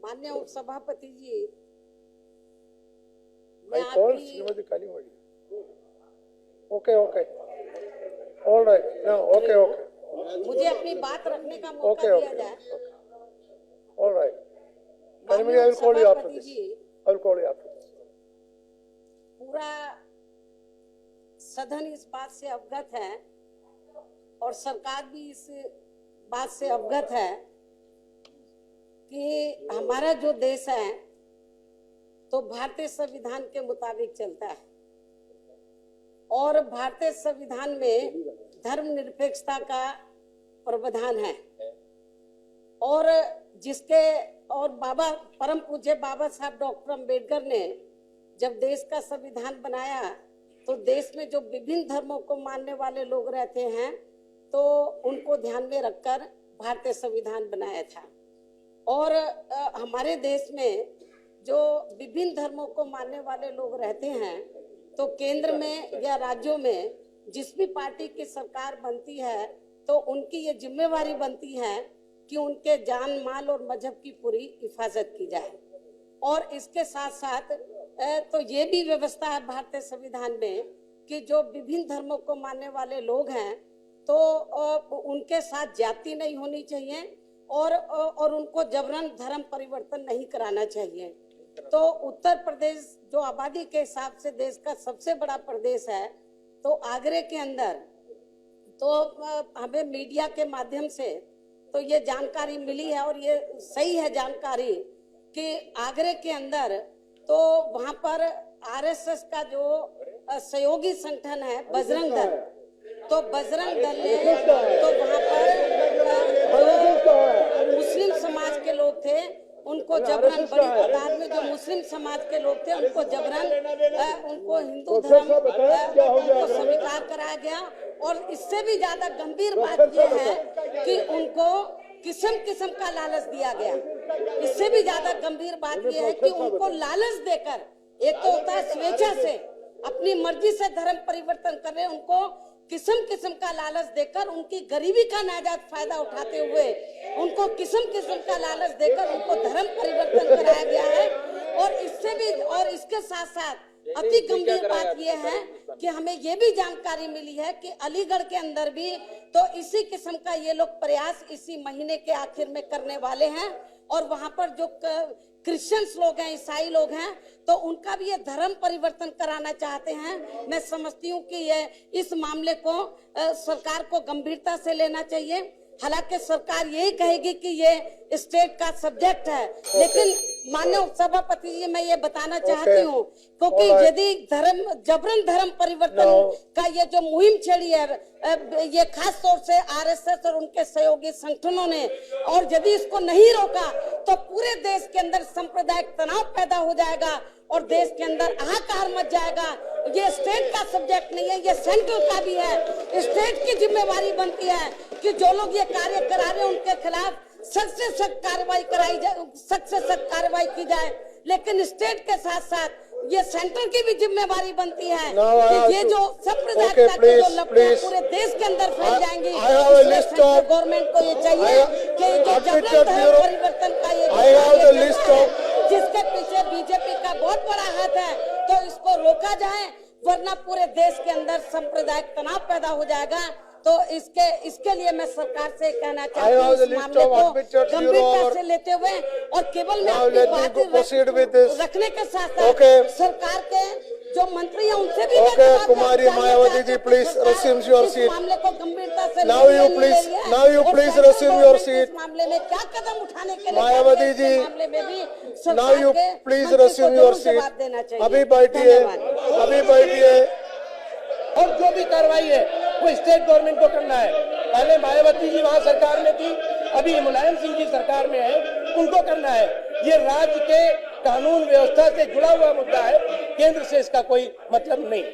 माननीय उपसभापति जी, I called Srimati Kalimodi. Okay. All right. No, okay. मुझे अपनी बात रखने का मौका दिया जाए। All right. Kalimodi, I will call you after this. I will call you after this. पूरा सदन इस बात से अवगत है और सरकार भी इस बात से अवगत है कि हमारा जो देश है तो भारतीय संविधान के मुताबिक चलता है और भारतीय संविधान में धर्मनिरपेक्षता का प्रावधान है और परम पूज्य बाबा साहब डॉक्टर अंबेडकर ने जब देश का संविधान बनाया तो देश में जो विभिन्न धर्मों को मानने वाले लोग रहते हैं तो उनको ध्यान में रखकर भारतीय संविधान बनाया था और हमारे देश में जो विभिन्न धर्मों को मानने वाले लोग रहते हैं तो केंद्र में या राज्यों में जिस भी पार्टी की सरकार बनती है तो उनकी ये जिम्मेवारी बनती है कि उनके जान माल और मजहब की पूरी हिफाजत की जाए और इसके साथ साथ तो ये भी व्यवस्था है भारतीय संविधान में कि जो विभिन्न धर्मों को मानने वाले लोग हैं तो उनके साथ जाति नहीं होनी चाहिए और उनको जबरन धर्म परिवर्तन नहीं कराना चाहिए। तो उत्तर प्रदेश जो आबादी के हिसाब से देश का सबसे बड़ा प्रदेश है तो आगरे के अंदर तो हमें मीडिया के माध्यम से तो ये जानकारी मिली है और ये सही है जानकारी कि आगरे के अंदर तो वहां पर आरएसएस का जो सहयोगी संगठन है बजरंग दल, तो बजरंग दल ने तो वहां पर जो मुस्लिम समाज के लोग थे उनको जबरन बड़ी तादाद में जो मुस्लिम समाज के लोग थे उनको जबरन उनको हिंदू धर्म को स्वीकार कराया गया और इससे भी ज्यादा गंभीर बात यह है कि उनको किस्म का लालच दिया गया। इससे भी ज्यादा गंभीर बात यह है कि उनको लालच देकर, एक तो होता है स्वेच्छा से अपनी मर्जी से धर्म परिवर्तन कर रहे, उनको किस्म का लालच देकर उनकी गरीबी का नाजायज फायदा उठाते हुए उनको किस्म का लालच देकर उनको धर्म परिवर्तन कराया गया है। और इससे भी और इसके साथ साथ अति गंभीर बात यह है कि हमें ये भी जानकारी मिली है कि अलीगढ़ के अंदर भी तो इसी किस्म का ये लोग प्रयास इसी महीने के आखिर में करने वाले हैं और वहां पर जो क्रिश्चियंस लोग हैं, ईसाई लोग हैं, तो उनका भी ये धर्म परिवर्तन कराना चाहते हैं। मैं समझती हूँ कि ये इस मामले को सरकार को गंभीरता से लेना चाहिए। हालांकि सरकार यही कहेगी कि ये स्टेट का सब्जेक्ट है, लेकिन माननीय उपसभापति जी मैं ये बताना चाहती हूँ क्योंकि यदि जबरन धर्म परिवर्तन का ये जो मुहिम छेड़ी है ये खास तौर से आरएसएस और उनके सहयोगी संगठनों ने, और यदि इसको नहीं रोका तो पूरे देश के अंदर सांप्रदायिक तनाव पैदा हो जाएगा और देश के अंदर हाहाकार मच जाएगा। ये स्टेट का सब्जेक्ट नहीं है, ये सेंट्रल का भी है। स्टेट की जिम्मेवारी बनती है कि जो लोग ये कार्य करा रहे हैं उनके खिलाफ सख्त से सख्त कार्रवाई कराई जाए, सख्त से सख्त कार्रवाई की जाए। लेकिन स्टेट के साथ साथ ये सेंटर की भी जिम्मेवारी बनती है कि ये जो सांप्रदायिकता की जो लपटें पूरे देश के अंदर फैल जाएंगी, गवर्नमेंट को ये चाहिए कि जो जबरन धर्म परिवर्तन का ये जिसके पीछे बीजेपी का बहुत बड़ा हाथ है तो इसको रोका जाए, वरना पूरे देश के अंदर सांप्रदायिक तनाव पैदा हो जाएगा। तो इसके लिए मैं सरकार से कहना चाहती हूँ इस मामले को गंभीरता से लेते हुए और केवल मैं अपनी बात रखने के साथ साथ सरकार के जो मंत्री हैं उनसे भी कुमारी Mayawati ji please resume your seat. मामले को गंभीरता से now you please resume your seat. मामले में क्या कदम उठाने के लिए मायावती जी मामले में भी now you please resume your seat. अभी बैठिए और जो भी कार्रवाई है वो स्टेट गवर्नमेंट को करना है। पहले मायावती जी वहाँ सरकार में थी, अभी मुलायम सिंह जी सरकार में है, उनको करना है। ये राज्य के कानून व्यवस्था से जुड़ा हुआ मुद्दा है, केंद्र से इसका कोई मतलब नहीं।